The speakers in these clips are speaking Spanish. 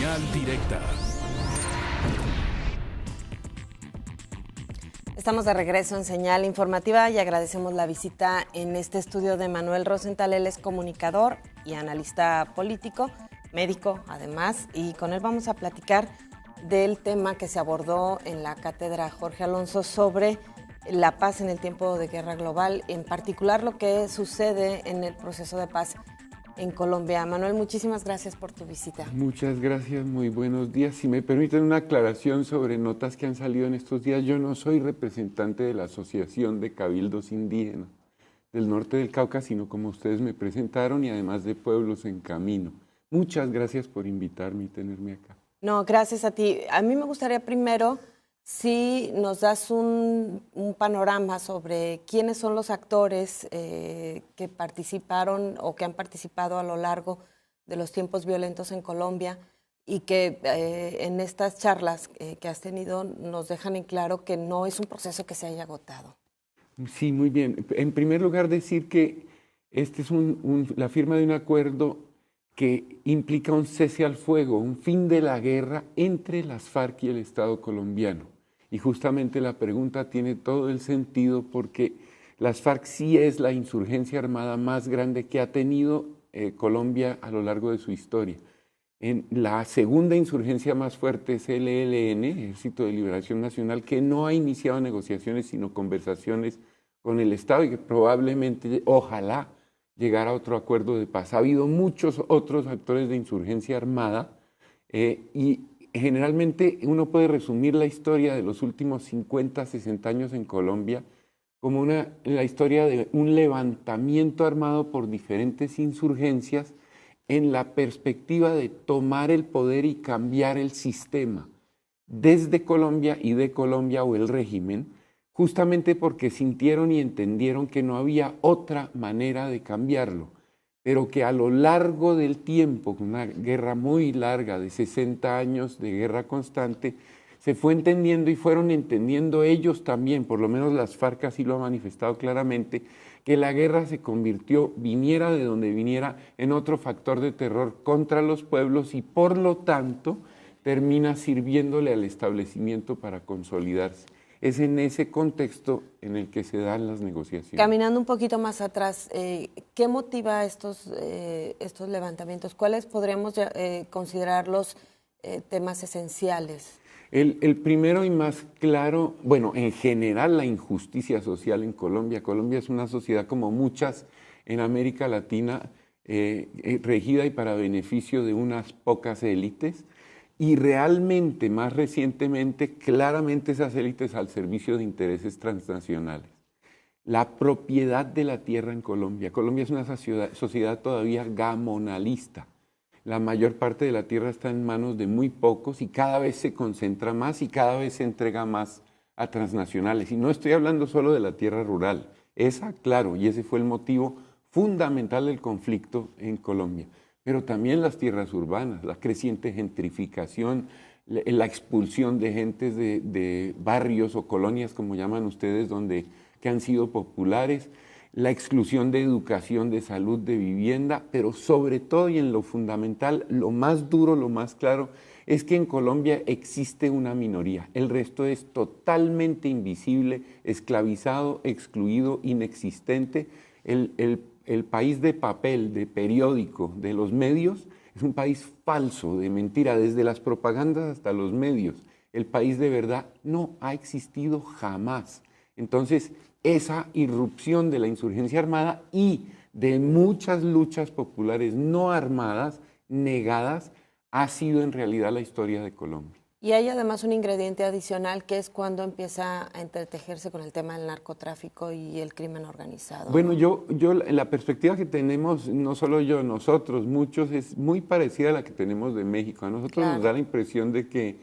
Señal directa. Estamos de regreso en Señal Informativa y agradecemos la visita en este estudio de Manuel Rosenthal. Él es comunicador y analista político, médico además, y con él vamos a platicar del tema que se abordó en la cátedra Jorge Alonso sobre la paz en el tiempo de guerra global, en particular lo que sucede en el proceso de paz en Colombia. Manuel, muchísimas gracias por tu visita. Muchas gracias, muy buenos días. Si me permiten una aclaración sobre notas que han salido en estos días, yo no soy representante de la Asociación de Cabildos Indígenas del Norte del Cauca, sino como ustedes me presentaron, y además de Pueblos en Camino. Muchas gracias por invitarme y tenerme acá. No, gracias a ti. A mí me gustaría primero si nos das un panorama sobre quiénes son los actores que participaron o que han participado a lo largo de los tiempos violentos en Colombia y que en estas charlas que has tenido nos dejan en claro que no es un proceso que se haya agotado. Sí, muy bien. En primer lugar, decir que este es la firma de un acuerdo que implica un cese al fuego, un fin de la guerra entre las FARC y el Estado colombiano. Y justamente la pregunta tiene todo el sentido porque las FARC sí es la insurgencia armada más grande que ha tenido Colombia a lo largo de su historia. La segunda insurgencia más fuerte es el ELN, Ejército de Liberación Nacional, que no ha iniciado negociaciones sino conversaciones con el Estado y que probablemente, ojalá, llegar a otro acuerdo de paz. Ha habido muchos otros actores de insurgencia armada y generalmente uno puede resumir la historia de los últimos 50, 60 años en Colombia como la historia de un levantamiento armado por diferentes insurgencias en la perspectiva de tomar el poder y cambiar el sistema desde Colombia y de Colombia o el régimen, justamente porque sintieron y entendieron que no había otra manera de cambiarlo, pero que a lo largo del tiempo, con una guerra muy larga de 60 años de guerra constante, se fue entendiendo y fueron entendiendo ellos también, por lo menos las FARC así lo ha manifestado claramente, que la guerra se convirtió, viniera de donde viniera, en otro factor de terror contra los pueblos y por lo tanto termina sirviéndole al establecimiento para consolidarse. Es en ese contexto en el que se dan las negociaciones. Caminando un poquito más atrás, ¿qué motiva estos levantamientos? ¿Cuáles podríamos considerar los temas esenciales? El primero y más claro, bueno, en general la injusticia social en Colombia. Colombia es una sociedad como muchas en América Latina, regida y para beneficio de unas pocas élites. Y realmente, más recientemente, claramente esas élites al servicio de intereses transnacionales. La propiedad de la tierra en Colombia. Colombia es una sociedad todavía gamonalista. La mayor parte de la tierra está en manos de muy pocos y cada vez se concentra más y cada vez se entrega más a transnacionales. Y no estoy hablando solo de la tierra rural. Esa, claro, y ese fue el motivo fundamental del conflicto en Colombia. Pero también las tierras urbanas, la creciente gentrificación, la expulsión de gentes de barrios o colonias, como llaman ustedes, que han sido populares, la exclusión de educación, de salud, de vivienda, pero sobre todo y en lo fundamental, lo más duro, lo más claro, es que en Colombia existe una minoría. El resto es totalmente invisible, esclavizado, excluido, inexistente. El país de papel, de periódico, de los medios, es un país falso, de mentira, desde las propagandas hasta los medios. El país de verdad no ha existido jamás. Entonces, esa irrupción de la insurgencia armada y de muchas luchas populares no armadas, negadas, ha sido en realidad la historia de Colombia. Y hay además un ingrediente adicional que es cuando empieza a entretejerse con el tema del narcotráfico y el crimen organizado. Bueno, yo la perspectiva que tenemos, no solo yo, nosotros, muchos, es muy parecida a la que tenemos de México. A nosotros nos da la impresión de que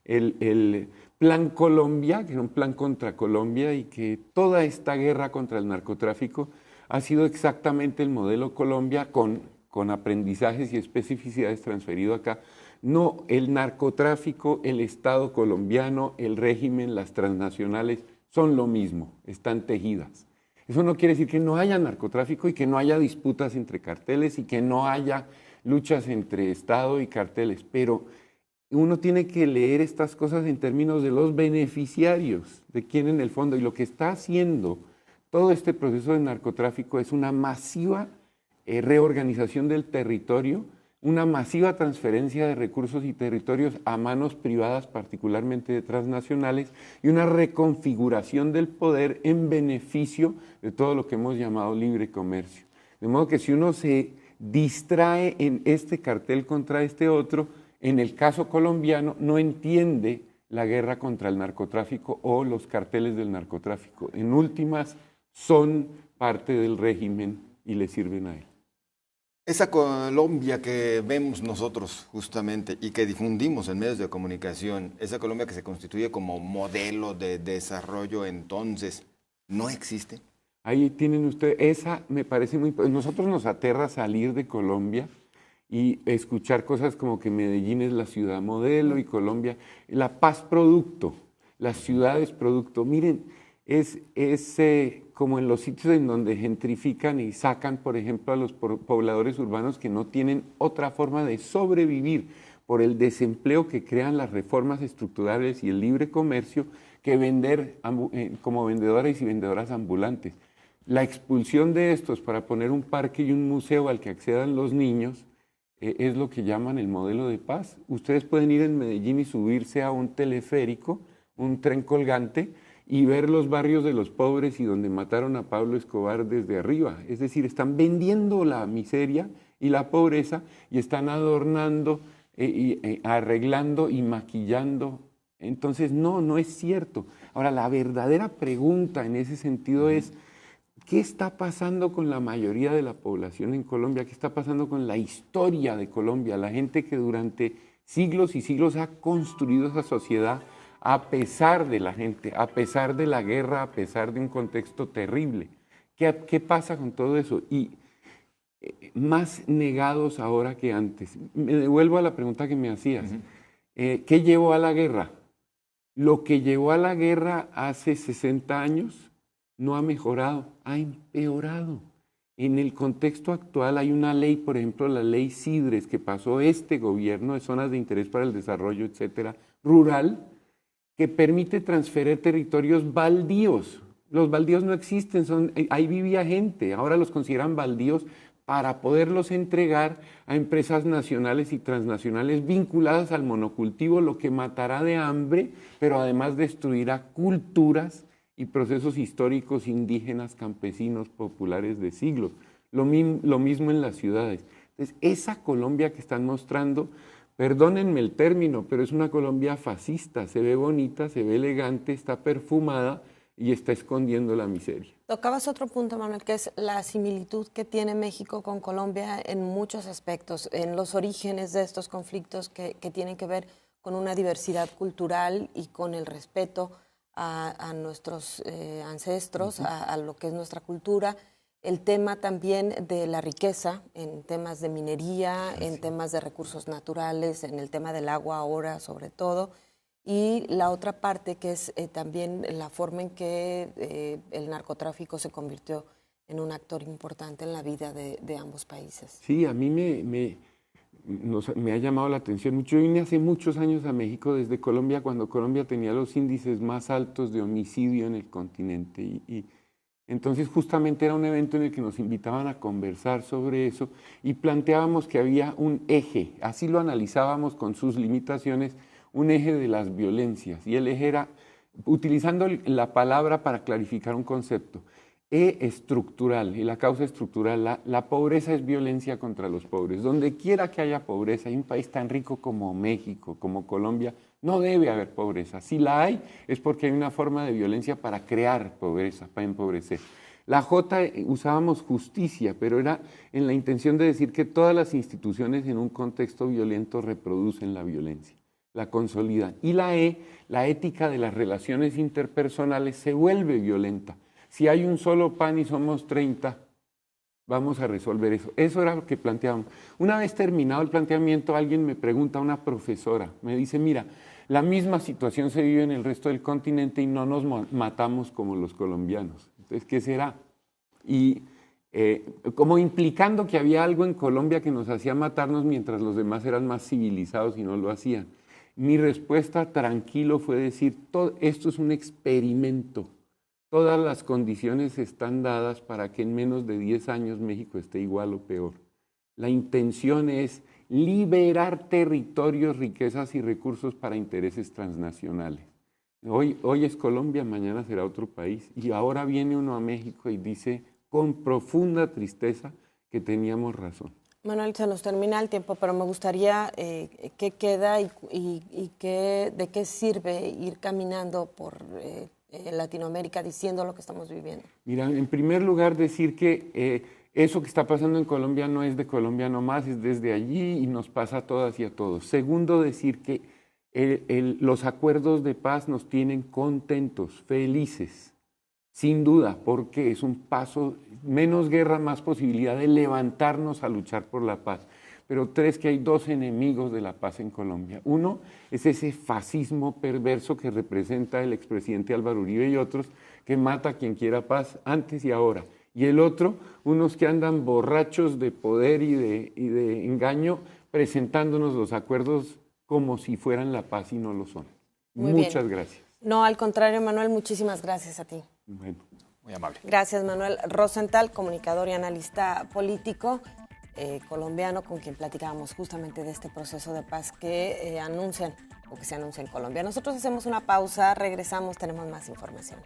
el Plan Colombia, que era un plan contra Colombia y que toda esta guerra contra el narcotráfico ha sido exactamente el modelo Colombia con aprendizajes y especificidades transferido acá. No, el narcotráfico, el Estado colombiano, el régimen, las transnacionales son lo mismo, están tejidas. Eso no quiere decir que no haya narcotráfico y que no haya disputas entre carteles y que no haya luchas entre Estado y carteles, pero uno tiene que leer estas cosas en términos de los beneficiarios, de quién en el fondo. Y lo que está haciendo todo este proceso de narcotráfico es una masiva reorganización del territorio, una masiva transferencia de recursos y territorios a manos privadas, particularmente de transnacionales, y una reconfiguración del poder en beneficio de todo lo que hemos llamado libre comercio. De modo que si uno se distrae en este cartel contra este otro, en el caso colombiano no entiende la guerra contra el narcotráfico o los carteles del narcotráfico. En últimas, son parte del régimen y le sirven a él. Esa Colombia que vemos nosotros justamente y que difundimos en medios de comunicación, esa Colombia que se constituye como modelo de desarrollo entonces, ¿no existe? Ahí tienen ustedes, esa me parece muy... Nosotros nos aterra salir de Colombia y escuchar cosas como que Medellín es la ciudad modelo y Colombia, la paz producto, las ciudades producto. Miren, es como en los sitios en donde gentrifican y sacan, por ejemplo, a los pobladores urbanos que no tienen otra forma de sobrevivir por el desempleo que crean las reformas estructurales y el libre comercio que vender como vendedores y vendedoras ambulantes. La expulsión de estos para poner un parque y un museo al que accedan los niños es lo que llaman el modelo de paz. Ustedes pueden ir en Medellín y subirse a un teleférico, un tren colgante, y ver los barrios de los pobres y donde mataron a Pablo Escobar desde arriba. Es decir, están vendiendo la miseria y la pobreza y están adornando, arreglando y maquillando. Entonces, no es cierto. Ahora, la verdadera pregunta en ese sentido es, ¿qué está pasando con la mayoría de la población en Colombia? ¿Qué está pasando con la historia de Colombia? La gente que durante siglos y siglos ha construido esa sociedad a pesar de la gente, a pesar de la guerra, a pesar de un contexto terrible. ¿Qué pasa con todo eso? Y más negados ahora que antes. Me devuelvo a la pregunta que me hacías. ¿Qué llevó a la guerra? Lo que llevó a la guerra hace 60 años no ha mejorado, ha empeorado. En el contexto actual hay una ley, por ejemplo, la ley Sidres, que pasó este gobierno de zonas de interés para el desarrollo, etcétera, rural, que permite transferir territorios baldíos. Los baldíos no existen, ahí vivía gente, ahora los consideran baldíos para poderlos entregar a empresas nacionales y transnacionales vinculadas al monocultivo, lo que matará de hambre, pero además destruirá culturas y procesos históricos indígenas, campesinos, populares de siglos. Lo mismo en las ciudades. Entonces, esa Colombia que están mostrando, perdónenme el término, pero es una Colombia fascista, se ve bonita, se ve elegante, está perfumada y está escondiendo la miseria. Tocabas otro punto, Manuel, que es la similitud que tiene México con Colombia en muchos aspectos, en los orígenes de estos conflictos que tienen que ver con una diversidad cultural y con el respeto a nuestros ancestros, a lo que es nuestra cultura. El tema también de la riqueza en temas de minería, en temas de recursos naturales, en el tema del agua ahora sobre todo, y la otra parte que es también la forma en que el narcotráfico se convirtió en un actor importante en la vida de ambos países. Sí, a mí me ha llamado la atención mucho. Yo vine hace muchos años a México desde Colombia, cuando Colombia tenía los índices más altos de homicidio en el continente y entonces justamente era un evento en el que nos invitaban a conversar sobre eso y planteábamos que había un eje, así lo analizábamos con sus limitaciones, un eje de las violencias. Y el eje era, utilizando la palabra para clarificar un concepto, estructural, y la causa estructural, la pobreza es violencia contra los pobres. Donde quiera que haya pobreza, hay un país tan rico como México, como Colombia, no debe haber pobreza. Si la hay, es porque hay una forma de violencia para crear pobreza, para empobrecer. La J usábamos justicia, pero era en la intención de decir que todas las instituciones en un contexto violento reproducen la violencia, la consolidan. Y la E, la ética de las relaciones interpersonales, se vuelve violenta. Si hay un solo pan y somos 30, vamos a resolver eso. Eso era lo que planteábamos. Una vez terminado el planteamiento, alguien me pregunta, una profesora, me dice, mira, la misma situación se vive en el resto del continente y no nos matamos como los colombianos. Entonces, ¿qué será? Y como implicando que había algo en Colombia que nos hacía matarnos mientras los demás eran más civilizados y no lo hacían. Mi respuesta tranquilo fue decir, todo esto es un experimento. Todas las condiciones están dadas para que en menos de 10 años México esté igual o peor. La intención es liberar territorios, riquezas y recursos para intereses transnacionales. Hoy es Colombia, mañana será otro país. Y ahora viene uno a México y dice con profunda tristeza que teníamos razón. Manuel, se nos termina el tiempo, pero me gustaría qué queda y de qué sirve ir caminando por Latinoamérica diciendo lo que estamos viviendo. Mira, en primer lugar decir que eso que está pasando en Colombia no es de Colombia nomás, es desde allí y nos pasa a todas y a todos. Segundo, decir que los acuerdos de paz nos tienen contentos, felices, sin duda, porque es un paso, menos guerra, más posibilidad de levantarnos a luchar por la paz. Pero tres, que hay dos enemigos de la paz en Colombia. Uno es ese fascismo perverso que representa el expresidente Álvaro Uribe y otros, que mata a quien quiera paz antes y ahora. Y el otro, unos que andan borrachos de poder y de engaño, presentándonos los acuerdos como si fueran la paz y no lo son. Muchas gracias. No, al contrario, Manuel, muchísimas gracias a ti. Bueno. Muy amable. Gracias, Manuel Rosenthal, comunicador y analista político colombiano, con quien platicábamos justamente de este proceso de paz que anuncian o que se anuncia en Colombia. Nosotros hacemos una pausa, regresamos, tenemos más información.